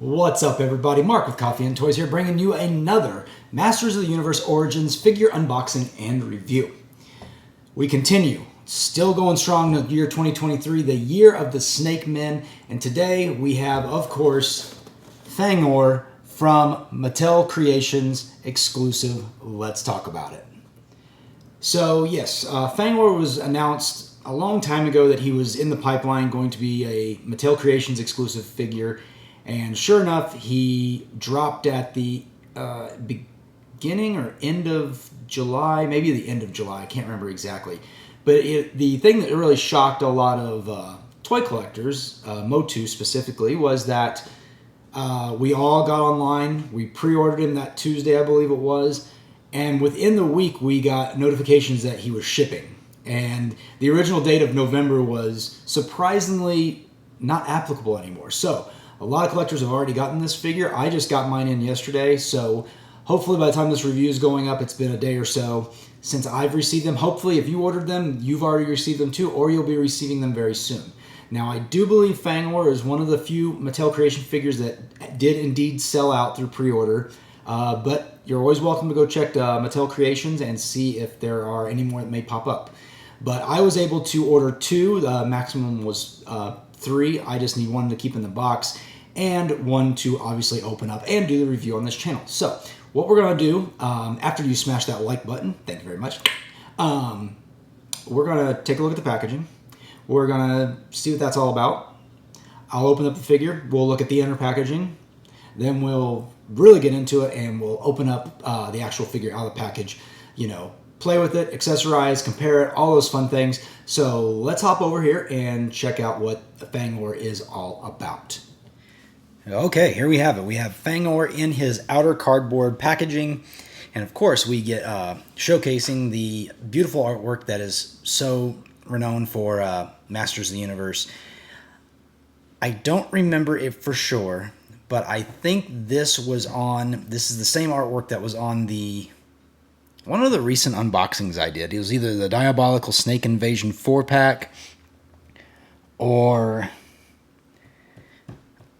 What's up, everybody? Mark with Coffee&Toys here, bringing you another Masters of the Universe Origins figure unboxing and review. We continue, still going strong in the year 2023, the year of the Snake Men, and today we have, of course, Fang-Or from Mattel Creations exclusive. Let's talk about it. So yes, Fang-Or was announced a long time ago that he was in the pipeline, going to be a Mattel Creations exclusive figure. And sure enough, he dropped at the beginning or end of July, maybe the end of July, I can't remember exactly. But the thing that really shocked a lot of toy collectors, Motu specifically, was that we all got online. We pre-ordered him that Tuesday, I believe it was. And within the week, we got notifications that he was shipping. And the original date of November was surprisingly not applicable anymore. So a lot of collectors have already gotten this figure. I just got mine in yesterday, so hopefully by the time this review is going up, it's been a day or so since I've received them. Hopefully, if you ordered them, you've already received them too, or you'll be receiving them very soon. Now, I do believe Fang-Or is one of the few Mattel Creation figures that did indeed sell out through pre-order, but you're always welcome to go check Mattel Creations and see if there are any more that may pop up. But I was able to order 2. The maximum was 3. I just need 1 to keep in the box and 1 to obviously open up and do the review on this channel. So what we're going to do, after you smash that like button, thank you very much, we're going to take a look at the packaging. We're going to see what that's all about. I'll open up the figure. We'll look at the inner packaging. Then we'll really get into it and we'll open up the actual figure out of the package, you know, play with it, accessorize, compare it, all those fun things. So let's hop over here and check out what Fang-Or is all about. Okay, here we have it. We have Fang-Or in his outer cardboard packaging. And of course, we get showcasing the beautiful artwork that is so renowned for Masters of the Universe. I don't remember it for sure, but I think this is the same artwork that was on one of the recent unboxings I did. It was either the Diabolical Snake Invasion 4-pack or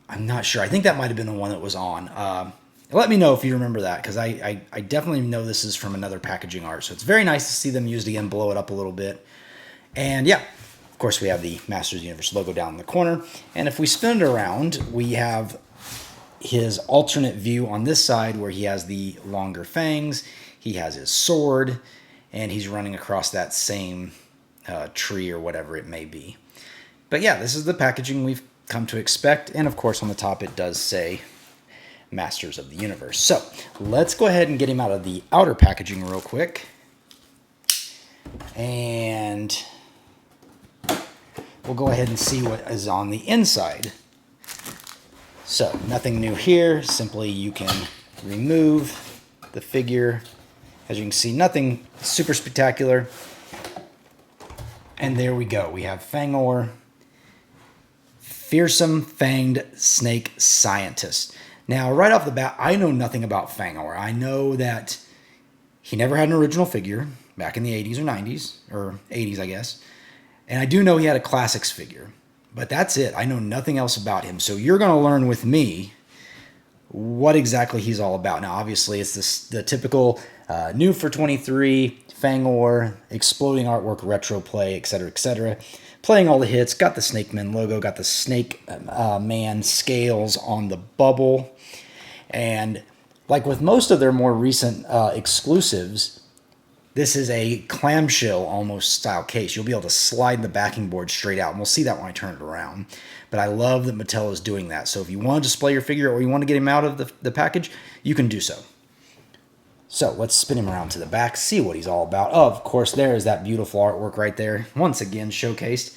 I'm not sure. I think that might have been the one that was on. Let me know if you remember that, because I definitely know this is from another packaging art. So it's very nice to see them used again, blow it up a little bit. And yeah, of course we have the Masters of the Universe logo down in the corner. And if we spin it around, we have his alternate view on this side where he has the longer fangs. He has his sword, and he's running across that same tree or whatever it may be. But yeah, this is the packaging we've come to expect. And of course, on the top, it does say Masters of the Universe. So let's go ahead and get him out of the outer packaging real quick. And we'll go ahead and see what is on the inside. So nothing new here. Simply you can remove the figure. As you can see, nothing super spectacular. And there we go. We have Fang-Or, Fearsome Fanged Snake Scientist. Now, right off the bat, I know nothing about Fang-Or. I know that he never had an original figure back in the 80s or 90s, or 80s, I guess. And I do know he had a Classics figure. But that's it. I know nothing else about him. So you're going to learn with me what exactly he's all about. Now, obviously, it's the typical new for 23, Fang-Or, exploding artwork, retro play, etc., etc. Playing all the hits, got the Snake Men logo, got the Snake Man scales on the bubble. And like with most of their more recent exclusives, this is a clamshell almost style case. You'll be able to slide the backing board straight out, and we'll see that when I turn it around. But I love that Mattel is doing that. So if you want to display your figure or you want to get him out of the package, you can do so. So let's spin him around to the back, see what he's all about. Oh, of course, there is that beautiful artwork right there, once again showcased.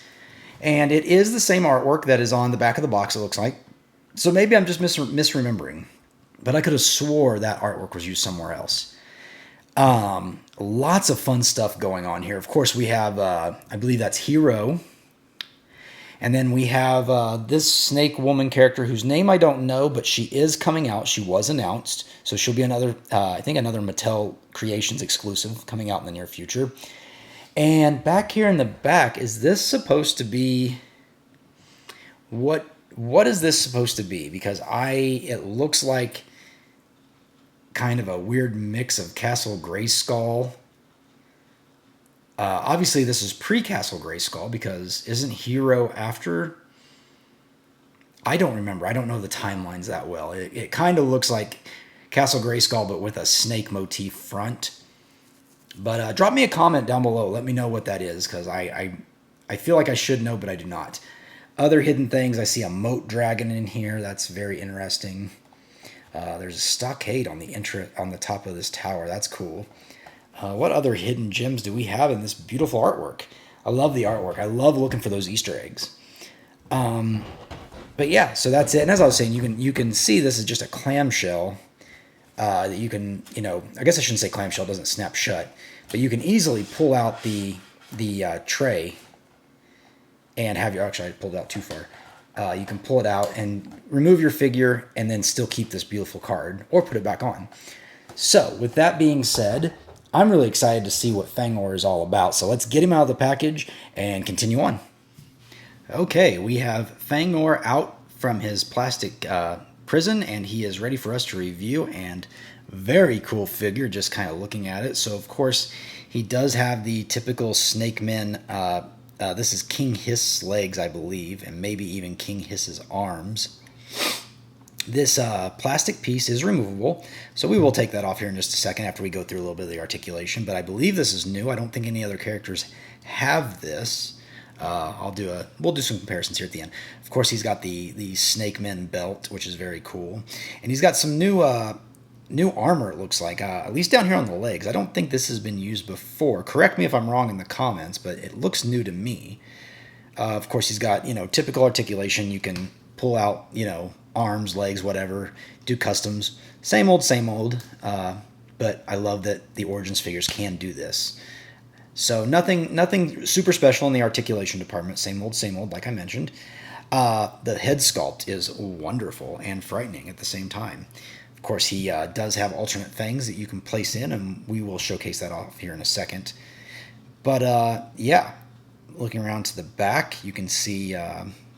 And it is the same artwork that is on the back of the box, it looks like. So maybe I'm just misremembering. But I could have swore that artwork was used somewhere else. Lots of fun stuff going on here. Of course, we have, I believe that's Hero. And then we have this snake woman character whose name I don't know, but she is coming out. She was announced. So she'll be another, I think another Mattel Creations exclusive coming out in the near future. And back here in the back, is this supposed to be what what is this supposed to be? Because it looks like kind of a weird mix of Castle Grayskull. Obviously, this is pre-Castle Grayskull because isn't Hero after? I don't remember. I don't know the timelines that well. It kind of looks like Castle Grayskull, but with a snake motif front. But drop me a comment down below. Let me know what that is, because I feel like I should know, but I do not. Other hidden things, I see a moat dragon in here. That's very interesting. There's a stockade on the top of this tower. That's cool. What other hidden gems do we have in this beautiful artwork? I love the artwork. I love looking for those Easter eggs. But yeah, so that's it. And as I was saying, you can see this is just a clamshell that you can, I guess I shouldn't say clamshell, it doesn't snap shut, but you can easily pull out the tray and have your, actually I pulled it out too far. You can pull it out and remove your figure and then still keep this beautiful card or put it back on. So with that being said, I'm really excited to see what Fang-Or is all about. So let's get him out of the package and continue on. Okay, we have Fang-Or out from his plastic prison, and he is ready for us to review. And very cool figure, just kind of looking at it. So of course, he does have the typical Snake Men. This is King Hiss's legs, I believe, and maybe even King Hiss's arms. This plastic piece is removable, so we will take that off here in just a second after we go through a little bit of the articulation, but I believe this is new. I don't think any other characters have this. We'll do some comparisons here at the end. Of course, he's got the Snake Men belt, which is very cool, and he's got some new armor, it looks like, at least down here on the legs. I don't think this has been used before. Correct me if I'm wrong in the comments, but it looks new to me. Of course, he's got, typical articulation. You can pull out, arms, legs, whatever, do customs. Same old, but I love that the Origins figures can do this. So nothing super special in the articulation department. Same old, like I mentioned. The head sculpt is wonderful and frightening at the same time. Of course, he does have alternate fangs that you can place in, and we will showcase that off here in a second. But yeah, looking around to the back, you can see,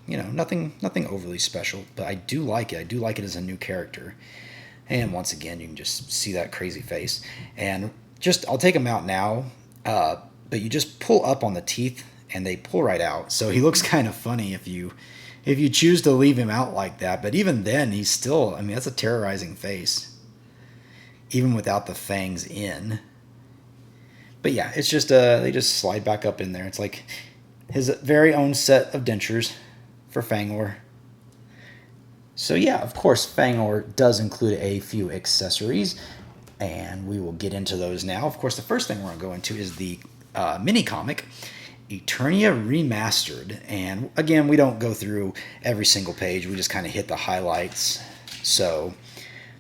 nothing overly special, but I do like it. I do like it as a new character. And once again, you can just see that crazy face. And I'll take him out now, but you just pull up on the teeth, and they pull right out. So he looks kind of funny if you choose to leave him out like that. But even then, he's still, that's a terrorizing face, even without the fangs in. But yeah, it's just, they just slide back up in there. It's like his very own set of dentures for Fang-Or. So yeah, of course, Fang-Or does include a few accessories, and we will get into those now. Of course, the first thing we're going to go into is the mini comic, Eternia Remastered. And again, we don't go through every single page. We just kind of hit the highlights. So,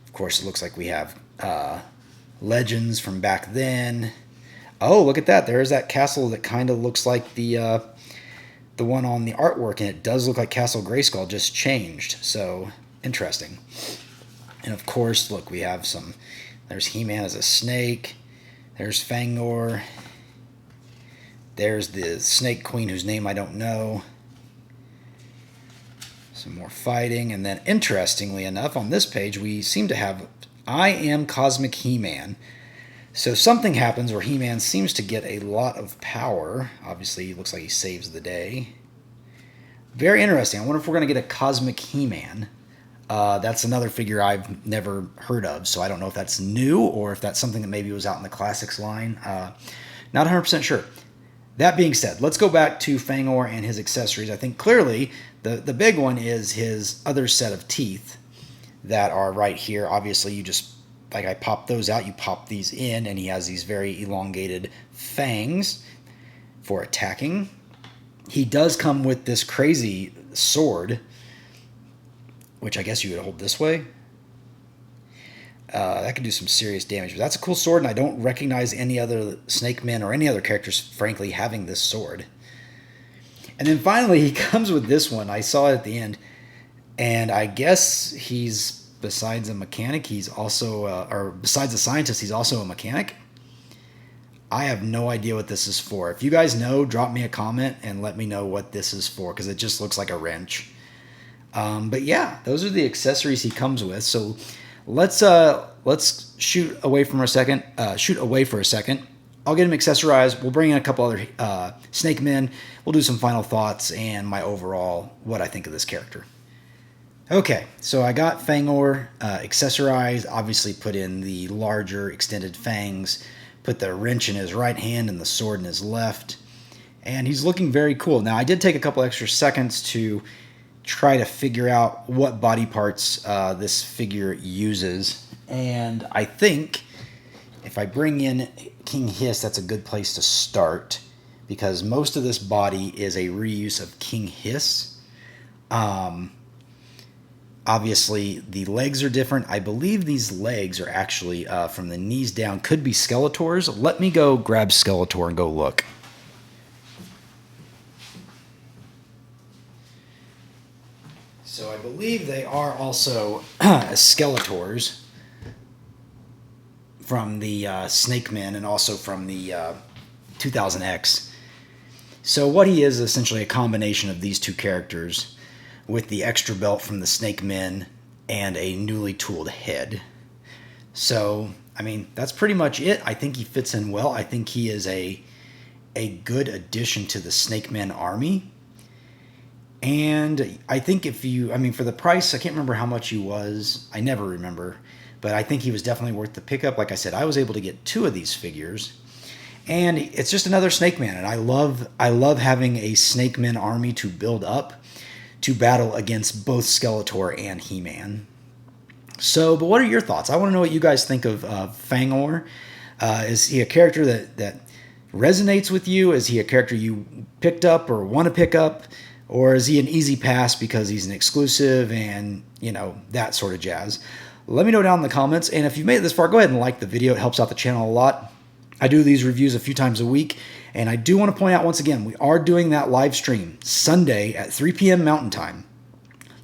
of course, it looks like we have legends from back then. Oh, look at that. There's that castle that kind of looks like the one on the artwork, and it does look like Castle Grayskull, just changed. So, interesting. And of course, look, we have there's He-Man as a snake. There's Fang-Or. There's the Snake Queen, whose name I don't know. Some more fighting. And then, interestingly enough, on this page, we seem to have I Am Cosmic He-Man. So something happens where He-Man seems to get a lot of power. Obviously, he looks like he saves the day. Very interesting. I wonder if we're going to get a Cosmic He-Man. That's another figure I've never heard of, so I don't know if that's new or if that's something that maybe was out in the Classics line. Not 100% sure. That being said, let's go back to Fang-Or and his accessories. I think clearly the big one is his other set of teeth that are right here. Obviously, you just, like I popped those out, you pop these in, and he has these very elongated fangs for attacking. He does come with this crazy sword, which I guess you would hold this way. That could do some serious damage. But that's a cool sword, and I don't recognize any other Snake Men or any other characters, frankly, having this sword. And then finally, he comes with this one. I saw it at the end, and I guess he's, besides a mechanic, he's also, or besides a scientist, he's also a mechanic. I have no idea what this is for. If you guys know, drop me a comment and let me know what this is for, because it just looks like a wrench. But yeah, those are the accessories he comes with. So let's shoot away for a second. I'll get him accessorized. We'll bring in a couple other snake men. We'll do some final thoughts and my overall what I think of this character. Okay, so I got Fang-Or accessorized. Obviously, put in the larger extended fangs. Put the wrench in his right hand and the sword in his left. And he's looking very cool. Now, I did take a couple extra seconds to try to figure out what body parts this figure uses. And I think if I bring in King Hiss, that's a good place to start, because most of this body is a reuse of King Hiss. Obviously, the legs are different. I believe these legs are actually from the knees down. Could be Skeletors. Let me go grab Skeletor and go look. So I believe they are also Skeletors from the Snake Men and also from the 2000X. So what he is essentially a combination of these two characters with the extra belt from the Snake Men and a newly tooled head. So, I mean, that's pretty much it. I think he fits in well. I think he is a good addition to the Snake Men army. And I think if you, I mean, for the price, I can't remember how much he was. I never remember. But I think he was definitely worth the pickup. Like I said, I was able to get 2 of these figures. And it's just another Snake Man. And I love having a Snake Man army to build up to battle against both Skeletor and He-Man. So, but what are your thoughts? I want to know what you guys think of Fang-Or. Is he a character that resonates with you? Is he a character you picked up or want to pick up? Or is he an easy pass because he's an exclusive and, you know, that sort of jazz? Let me know down in the comments. And if you've made it this far, go ahead and like the video. It helps out the channel a lot. I do these reviews a few times a week. And I do want to point out once again, we are doing that live stream Sunday at 3 p.m. Mountain Time.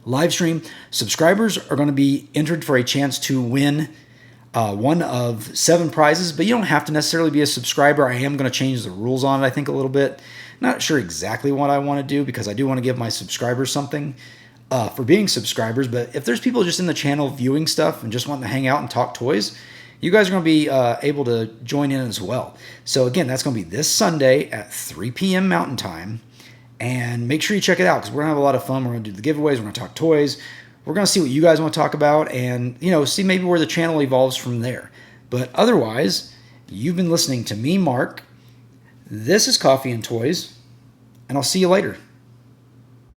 Live stream. Subscribers are going to be entered for a chance to win one of 7 prizes. But you don't have to necessarily be a subscriber. I am going to change the rules on it, I think, a little bit. Not sure exactly what I want to do because I do want to give my subscribers something for being subscribers. But if there's people just in the channel viewing stuff and just wanting to hang out and talk toys, you guys are going to be able to join in as well. So again, that's going to be this Sunday at 3 p.m. Mountain Time. And make sure you check it out because we're going to have a lot of fun. We're going to do the giveaways. We're going to talk toys. We're going to see what you guys want to talk about and, you know, see maybe where the channel evolves from there. But otherwise, you've been listening to me, Mark. This is Coffee and Toys, and I'll see you later.